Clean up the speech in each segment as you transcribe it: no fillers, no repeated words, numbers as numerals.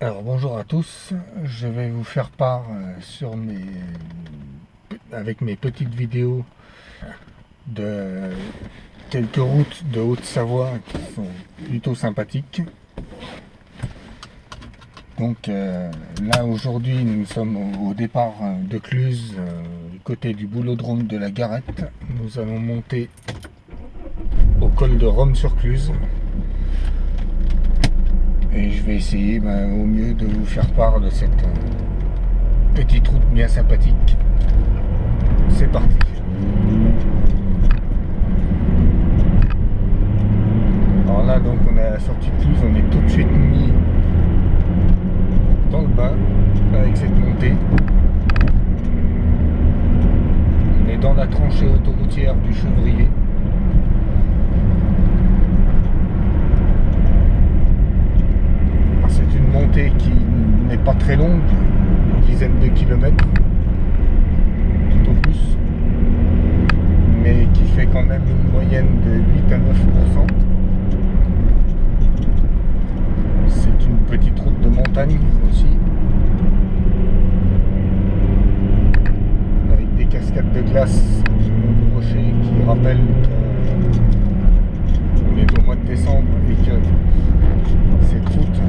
Alors bonjour à tous, je vais vous faire part avec mes petites vidéos de quelques routes de Haute-Savoie qui sont plutôt sympathiques. Donc là aujourd'hui nous sommes au départ de Cluses, du côté du boulodrome de la Garette. Nous allons monter au col de Rome-sur-Cluse. Et je vais essayer au mieux de vous faire part de cette petite route bien sympathique. C'est parti. Alors là donc on est à la sortie de Cluse, on est tout de suite mis dans le bas avec cette montée. On est dans la tranchée autoroutière du Chevrier. C'est une montée qui n'est pas très longue, une dizaine de kilomètres, tout au plus, mais qui fait quand même une moyenne de 8 à 9%. C'est une petite route de montagne aussi, avec des cascades de glace le long du rocher qui rappellent qu'on est au mois de décembre et que cette route,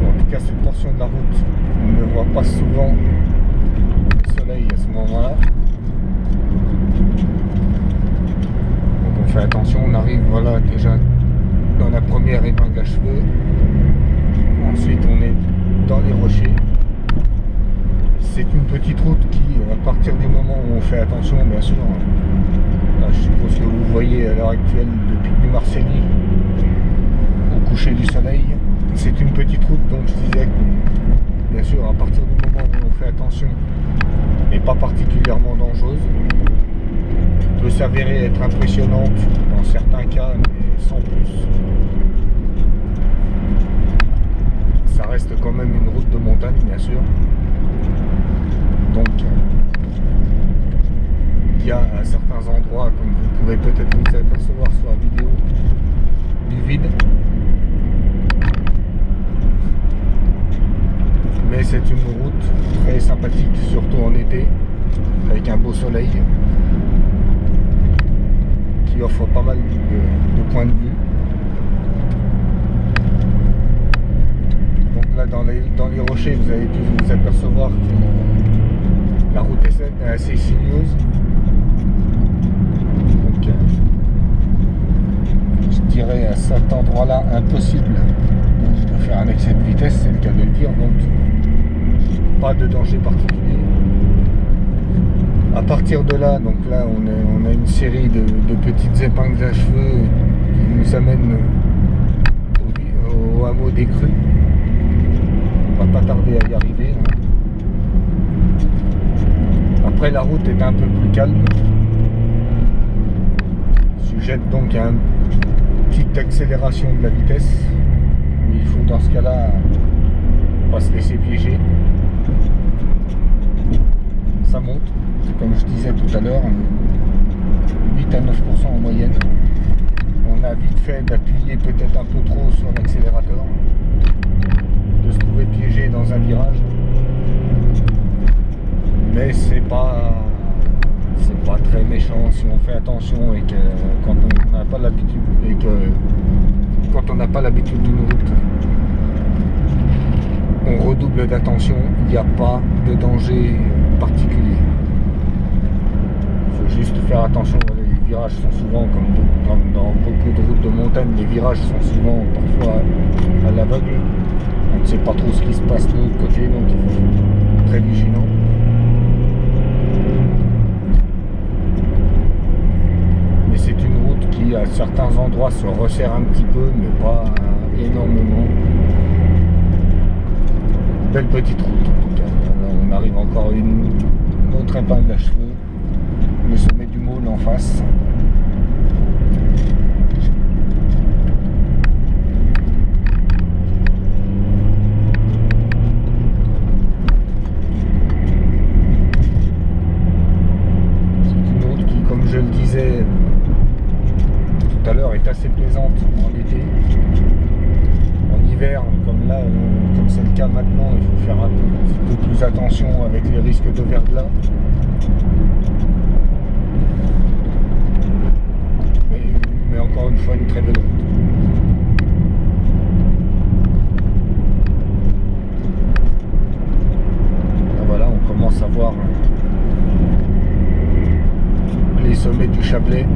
en tout cas cette portion de la route, on ne voit pas souvent le soleil à ce moment-là. Donc on fait attention, on arrive voilà déjà dans la première épingle à cheveux. Ensuite on est dans les rochers. C'est une petite route qui, à partir du moment où on fait attention, bien sûr, là, je suppose que vous voyez à l'heure actuelle le pic du Marcilly au coucher du soleil. C'est une petite route dont je disais que, bien sûr, à partir du moment où on fait attention, n'est pas particulièrement dangereuse. Peut s'avérer être impressionnante dans certains cas, mais sans plus. Ça reste quand même une route de montagne, bien sûr. Donc, il y a à certains endroits, comme vous pouvez peut-être vous apercevoir sur la vidéo, du vide. Mais c'est une route très sympathique, surtout en été, avec un beau soleil qui offre pas mal de points de vue. Donc là, dans les rochers, vous avez pu vous apercevoir que la route est assez sinueuse. Donc, je dirais à cet endroit-là impossible de faire un excès de vitesse, c'est le cas de le dire. Donc, pas de danger particulier. À partir de là, donc là on a une série de petites épingles à cheveux qui nous amènent au hameau des Crues. On va pas tarder à y arriver. Après la route est un peu plus calme, sujette donc à une petite accélération de la vitesse. Mais il faut dans ce cas-là pas se laisser piéger. Ça monte, comme je disais tout à l'heure, 8 à 9% en moyenne. On a vite fait d'appuyer peut-être un peu trop sur l'accélérateur, de se trouver piégé dans un virage. Mais c'est pas très méchant si on fait attention et que quand on n'a pas l'habitude d'une route, on redouble d'attention, il n'y a pas de danger particulier. Il faut juste faire attention, les virages sont souvent, comme dans beaucoup de routes de montagne, les virages sont souvent parfois à l'aveugle. On ne sait pas trop ce qui se passe de l'autre côté, donc il faut être très vigilant. Mais c'est une route qui à certains endroits se resserre un petit peu, mais pas énormément. Belle petite route en tout cas. Là, on arrive encore une autre épingle à cheveux, le sommet du Môle en face. C'est une route qui, comme je le disais tout à l'heure, est assez plaisante en été. On y l'hiver, comme là, comme c'est le cas maintenant, il faut faire un petit peu plus attention avec les risques de verglas. Mais encore une fois, une très belle route. Voilà, on commence à voir les sommets du Chablais,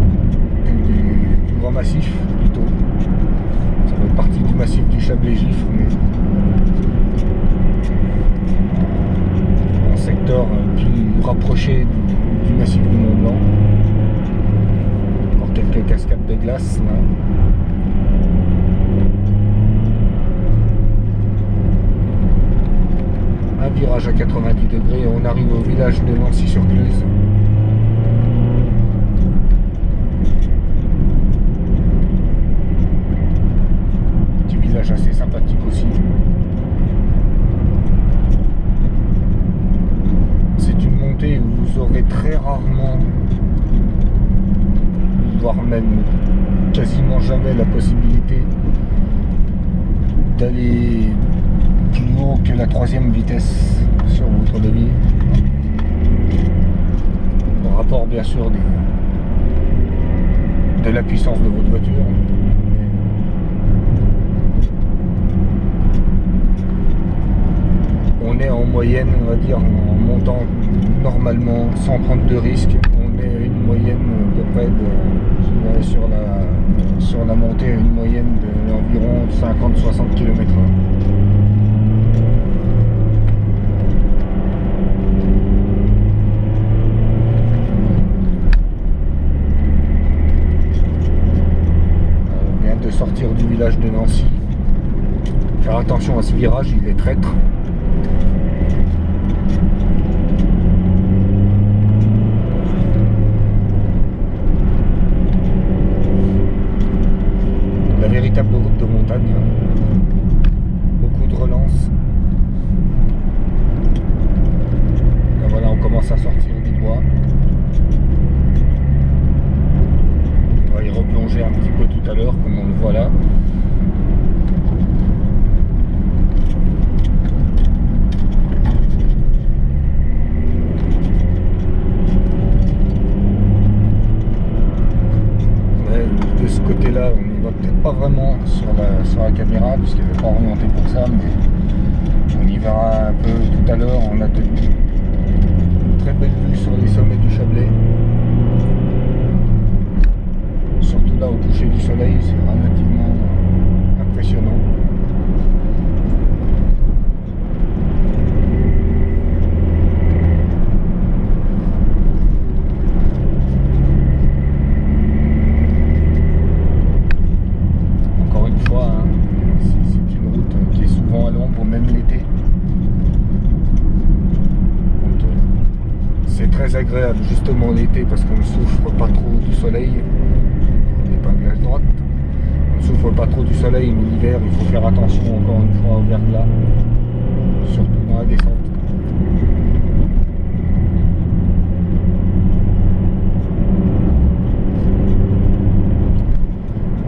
du Grand Massif plutôt. Ça fait partie du massif du Chablais-Gifre, mais en secteur plus rapproché du massif du Mont-Blanc. Encore quelques cascades de glace là. Un virage à 90 degrés et on arrive au village de Nancy-sur-Cluse. Petit village assez sympathique aussi. C'est une montée où vous aurez très rarement, voire même quasiment jamais, la possibilité d'aller plus haut que la 3e vitesse sur votre levier. Au rapport bien sûr de la puissance de votre voiture. On est en moyenne, on va dire, en montant normalement sans prendre de risques, on est à une moyenne à peu près de, sur la montée, une moyenne d'environ 50-60 km/h. Sortir du village de Nancy, faire attention à ce virage, il est traître. La véritable route de montagne, beaucoup de relances. Et voilà, on commence à sortir du bois. On va y replonger un petit peu tout à l'heure, comme on le voit là. Mais de ce côté-là, on n'y va peut-être pas vraiment sur la caméra, puisqu'elle n'est pas orientée pour ça, mais on y verra un peu tout à l'heure. On a de très belles vues sur les sommets du Chablais. Surtout là au coucher du soleil, c'est relativement impressionnant. Encore une fois, hein, c'est une route qui est souvent à l'ombre, même l'été. C'est très agréable justement l'été parce qu'on ne souffre pas trop du soleil. Épinglage droite. On ne souffre pas trop du soleil, mais l'hiver il faut faire attention encore une fois au verglas, surtout dans la descente.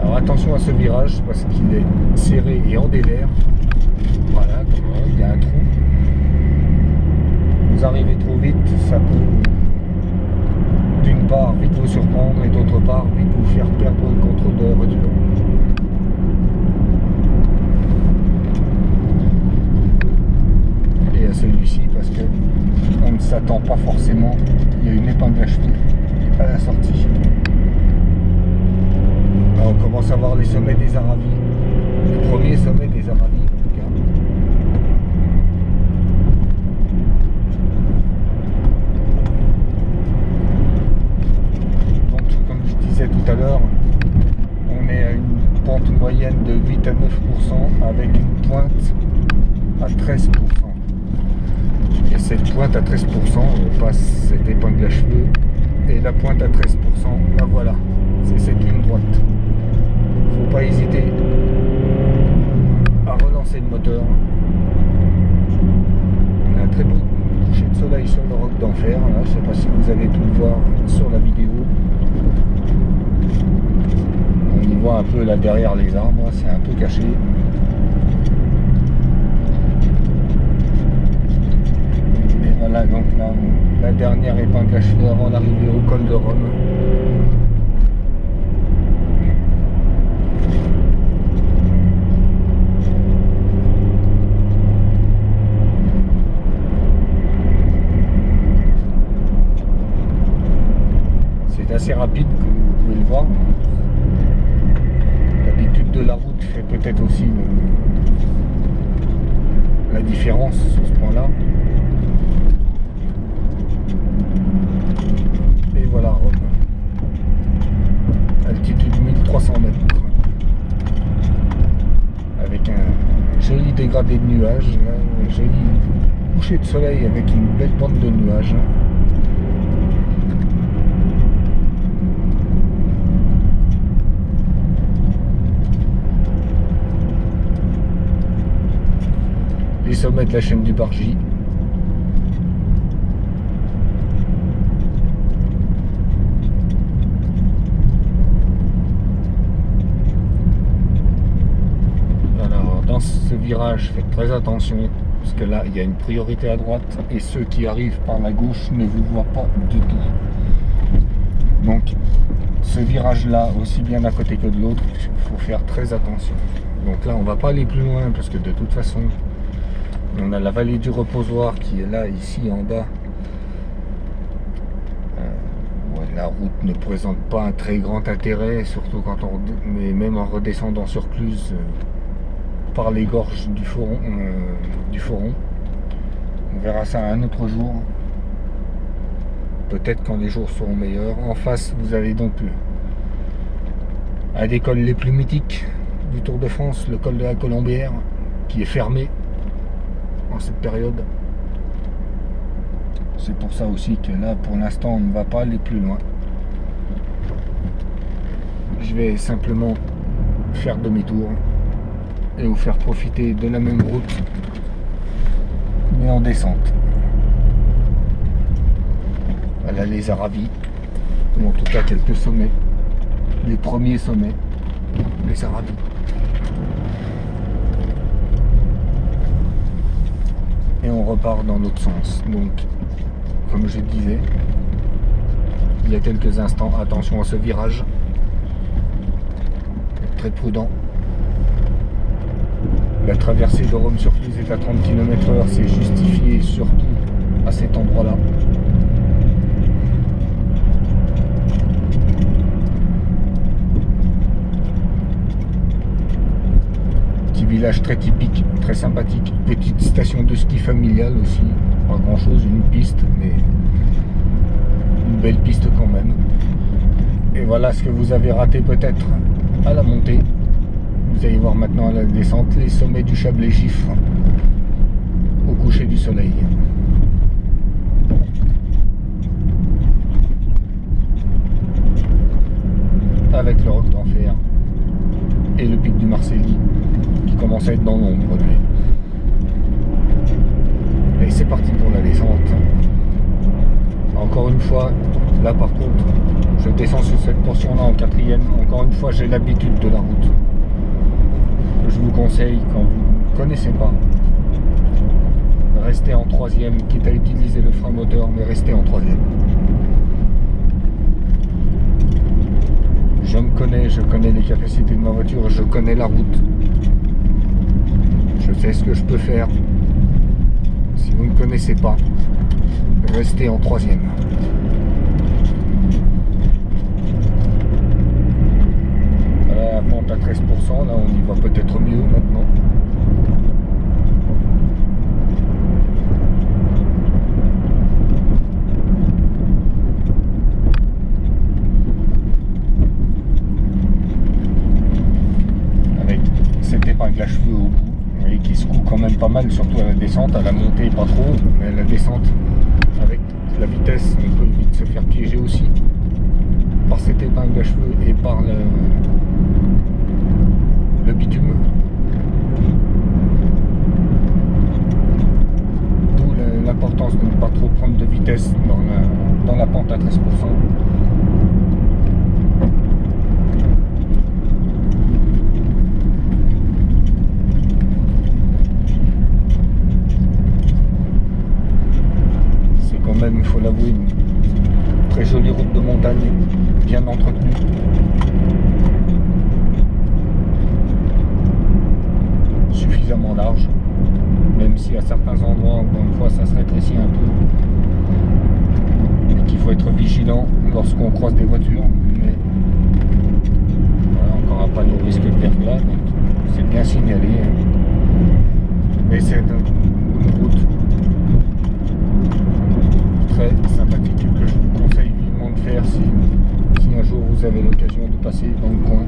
Alors attention à ce virage parce qu'il est serré et en dévers. Voilà, il y a un trou. Vous arrivez trop vite, ça peut d'une part vite vous surprendre et d'autre part vite vous faire perdre le contrôle de la voiture. Et à celui-ci parce que on ne s'attend pas forcément, il y a une épingle à cheveux à la sortie. Là, on commence à voir les sommets des Aravis, les premiers sommets des Aravis en tout cas. Tout à l'heure, on est à une pente moyenne de 8 à 9% avec une pointe à 13%. Et cette pointe à 13%, on passe cette épingle à cheveux et la pointe à 13%, ben voilà, c'est cette ligne droite. Faut pas hésiter à relancer le moteur. On a un très beau coucher de soleil sur le roc d'Enfer, là, je sais pas si vous avez pu le voir sur la vidéo. On y voit un peu là derrière les arbres, c'est un peu caché. Voilà, donc là, la dernière épingle à cheveux avant d'arriver au col de Rome. C'est assez rapide, comme vous pouvez le voir. L'habitude de la route fait peut-être aussi la différence sur ce point-là. Et voilà Rome. Altitude 1300 mètres. Avec un joli dégradé de nuages, un joli coucher de soleil avec une belle bande de nuages. Les sommets de la chaîne du Bargy. Alors dans ce virage, faites très attention parce que là il y a une priorité à droite et ceux qui arrivent par la gauche ne vous voient pas du tout. Donc ce virage là, aussi bien d'un côté que de l'autre, il faut faire très attention. Donc là on va pas aller plus loin parce que de toute façon on a la vallée du reposoir qui est là, ici en bas. La route ne présente pas un très grand intérêt, surtout quand mais même en redescendant sur Cluse par les gorges du Foron. On verra ça un autre jour. Peut-être quand les jours seront meilleurs. En face, vous avez donc un des cols les plus mythiques du Tour de France, le col de la Colombière, qui est fermé en cette période. C'est pour ça aussi que là, pour l'instant, on ne va pas aller plus loin. Je vais simplement faire demi-tour et vous faire profiter de la même route, mais en descente. Voilà les Aravis, ou en tout cas quelques sommets, les premiers sommets, les Aravis. Et on repart dans l'autre sens. Donc, comme je disais, il y a quelques instants, attention à ce virage. Très prudent. La traversée de Rome sur Cluse est à 30 km/h, c'est justifié surtout à cet endroit-là. Petit village très typique, très sympathique. Petite station de ski familiale aussi. Pas grand chose, une piste, mais une belle piste quand même. Et voilà ce que vous avez raté peut-être à la montée. Vous allez voir maintenant à la descente les sommets du Chablais Gifre au coucher du soleil. Avec le Roc d'Enfer et le pic du Marcilly qui commence à être dans l'ombre lui. Et c'est parti pour la descente. Encore une fois, là par contre, je descends sur cette portion là en quatrième. Encore une fois, j'ai l'habitude de la route. Je vous conseille, quand vous ne connaissez pas, restez en troisième, quitte à utiliser le frein moteur, mais restez en troisième. Je me connais, je connais les capacités de ma voiture, je connais la route. Je sais ce que je peux faire. Si vous ne connaissez pas, restez en troisième. Voilà la pente à 13%, là on y va peut-être mieux maintenant. Avec cette épingle à cheveux au bout. Et qui secoue quand même pas mal, surtout à la descente, à la montée pas trop, mais à la descente avec la vitesse on peut vite se faire piéger aussi par cette épingle à cheveux et par le bitume. D'où l'importance de ne pas trop prendre de vitesse dans la pente à 13%. bien entretenu. Suffisamment large, même si à certains endroits, encore une fois, ça se rétrécit un peu. Et qu'il faut être vigilant lorsqu'on croise des voitures. Mais voilà, encore un panneau risque de verglas, donc c'est bien signalé. Mais c'est une route très sympathique que je vous conseille vivement de faire si un jour vous avez l'occasion de passer dans le coin.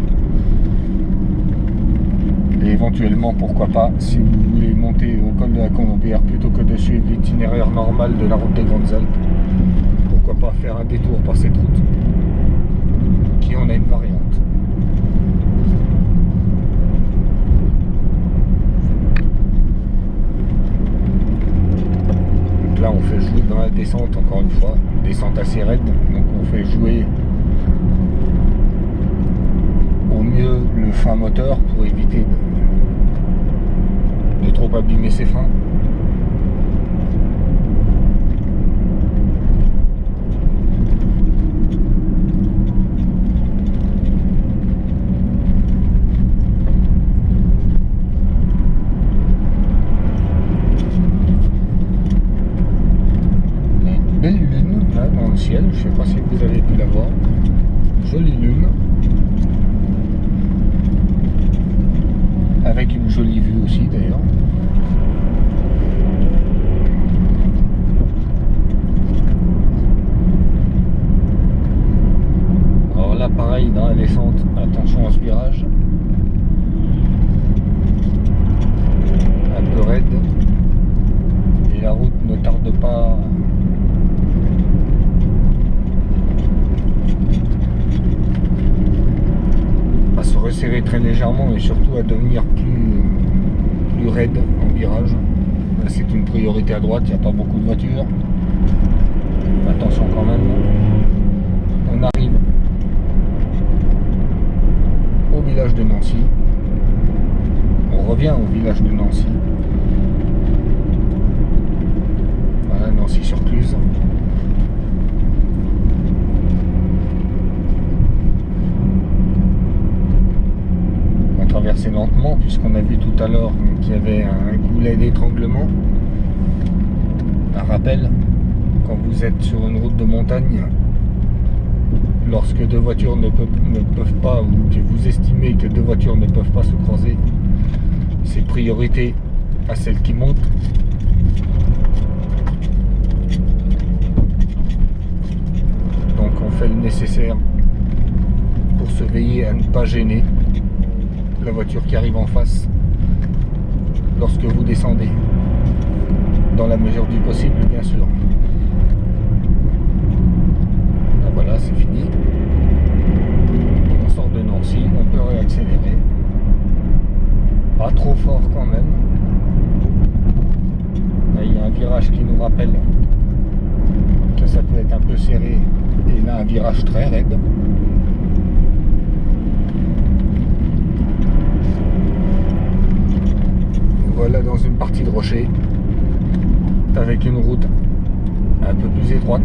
Et éventuellement, pourquoi pas, si vous voulez monter au col de la Colombière plutôt que de suivre l'itinéraire normal de la route des Grandes Alpes, pourquoi pas faire un détour par cette route qui en a une variante. Donc là on fait jouer dans la descente, encore une fois, descente assez raide, donc on fait jouer au mieux le frein moteur pour éviter de trop abîmer ses freins. Belle lune là dans le ciel, je ne sais pas si vous avez pu la voir. Jolie lune. Avec une jolie vue aussi d'ailleurs. Alors là pareil dans la descente, attention à ce virage. Un peu raide. Et la route ne tarde pas à se resserrer très légèrement et surtout à devenir plus raide en virage. Là c'est une priorité à droite, il n'y a pas beaucoup de voitures. Attention quand même. On arrive au village de Nancy. On revient au village de Nancy. Voilà, Nancy-sur-Cluse. Traverser lentement puisqu'on a vu tout à l'heure qu'il y avait un goulet d'étranglement. Un rappel, quand vous êtes sur une route de montagne, lorsque deux voitures ne peuvent pas, ou que vous estimez que deux voitures ne peuvent pas se croiser, c'est priorité à celle qui monte. Donc on fait le nécessaire pour se veiller à ne pas gêner la voiture qui arrive en face lorsque vous descendez, dans la mesure du possible bien sûr. Là, voilà, c'est fini. On sort de Nancy, on peut réaccélérer, pas trop fort quand même. Là il y a un virage qui nous rappelle que ça peut être un peu serré, et là un virage très raide. Voilà, dans une partie de rocher, avec une route un peu plus étroite,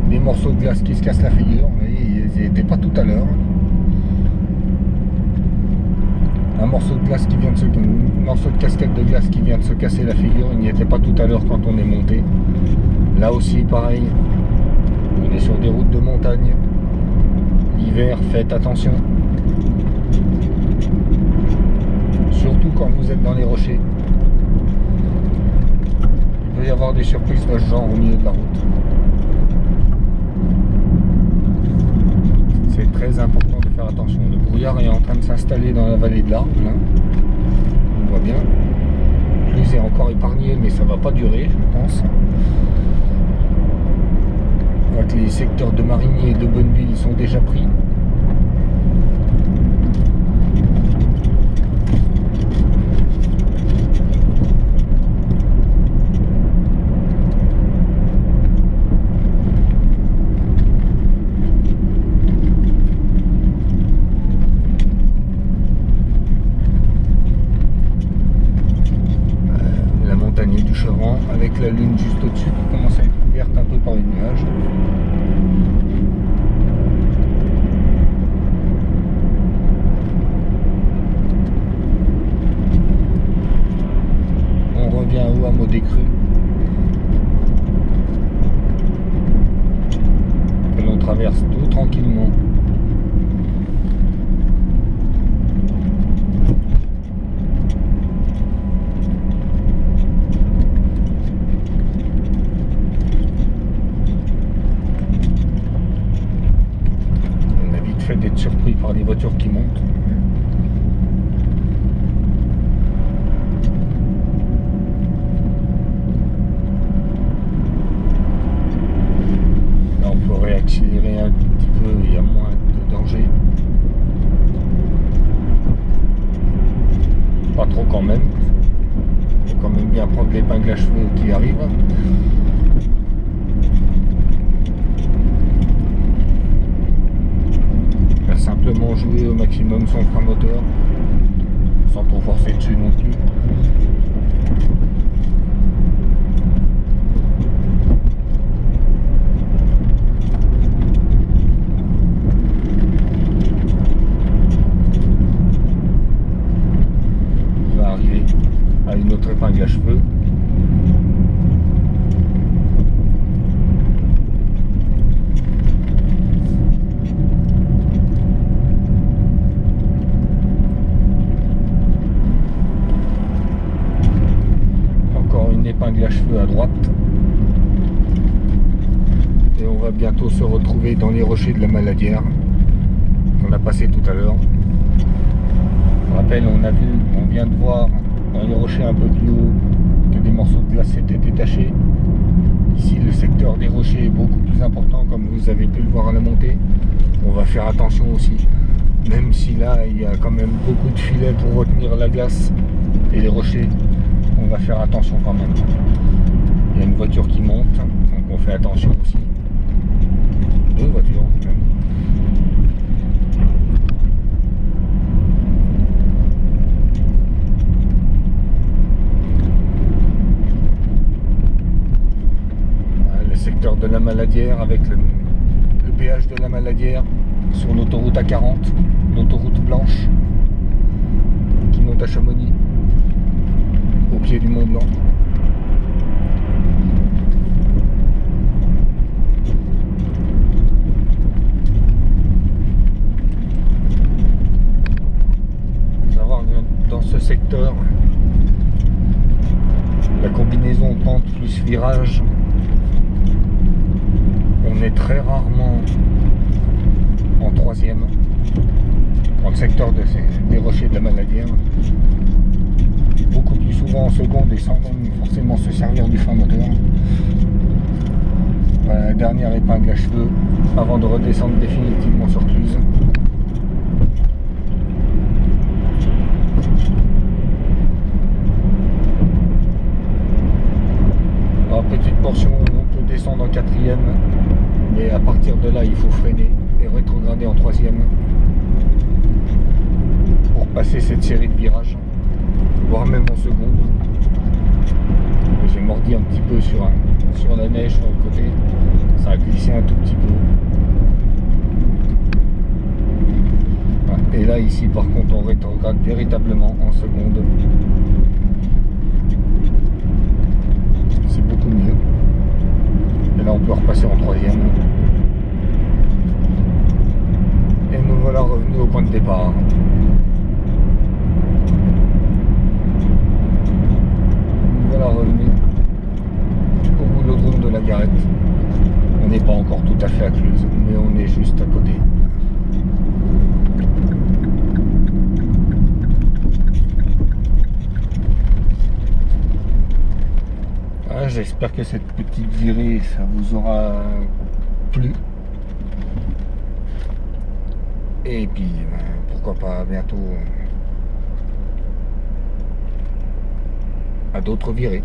des morceaux de glace qui se cassent la figure. Vous voyez, ils n'étaient pas tout à l'heure. Un morceau de glace qui vient de se, un morceau de casquette de glace qui vient de se casser la figure, il n'y était pas tout à l'heure quand on est monté. Là aussi pareil, on est sur des routes de montagne. L'hiver, faites attention. Surtout quand vous êtes dans les rochers. Il peut y avoir des surprises de ce genre au milieu de la route. C'est très important de faire attention. Le brouillard est en train de s'installer dans la vallée de l'Arve. On voit bien. L'écluse est encore épargnée, mais ça ne va pas durer, je pense. Donc les secteurs de Marigny et de Bonneville sont déjà pris. Avec la lune juste au-dessus qui commence à être couverte un peu par les nuages. au mot décru. Et l'on traverse tout tranquillement. On a vite fait d'être surpris par les voitures qui montent. Accélérer un petit peu, il y a moins de danger. Pas trop quand même. Il faut quand même bien prendre l'épingle à cheveux qui arrive. Faire simplement jouer au maximum son frein moteur, sans trop forcer dessus non plus. À une autre épingle à cheveux. Encore une épingle à cheveux à droite. Et on va bientôt se retrouver dans les rochers de la Maladière qu'on a passé tout à l'heure. Je rappelle, on vient de voir dans les rochers un peu plus haut que des morceaux de glace étaient détachés. Ici, le secteur des rochers est beaucoup plus important, comme vous avez pu le voir à la montée. On va faire attention aussi, même si là il y a quand même beaucoup de filets pour retenir la glace et les rochers. On va faire attention quand même. Il y a une voiture qui monte, donc on fait attention aussi. Deux voitures même. Secteur de la Maladière avec le péage de la Maladière sur l'autoroute A40, l'autoroute blanche qui monte à Chamonix au pied du Mont Blanc. Il faut savoir que dans ce secteur, la combinaison pente plus virage, on est très rarement en troisième dans le secteur des rochers de la Maladière, beaucoup plus souvent en seconde et sans même forcément se servir du frein moteur. Voilà la dernière épingle à cheveux avant de redescendre définitivement sur Cluse. Alors, petite portion où on peut descendre en quatrième, mais à partir de là il faut freiner et rétrograder en troisième pour passer cette série de virages, voire même en seconde. J'ai mordi un petit peu sur la neige sur le côté, ça a glissé un tout petit peu. Voilà. Et là ici par contre on rétrograde véritablement en seconde. C'est beaucoup mieux. Et là on peut repasser en troisième. Et nous voilà revenus au point de départ. Nous voilà revenus au boulodrome de la Garette. On n'est pas encore tout à fait à Cluse, mais on est juste à côté. Ah, j'espère que cette petite virée, ça vous aura plu. Et puis, pourquoi pas bientôt à d'autres virées.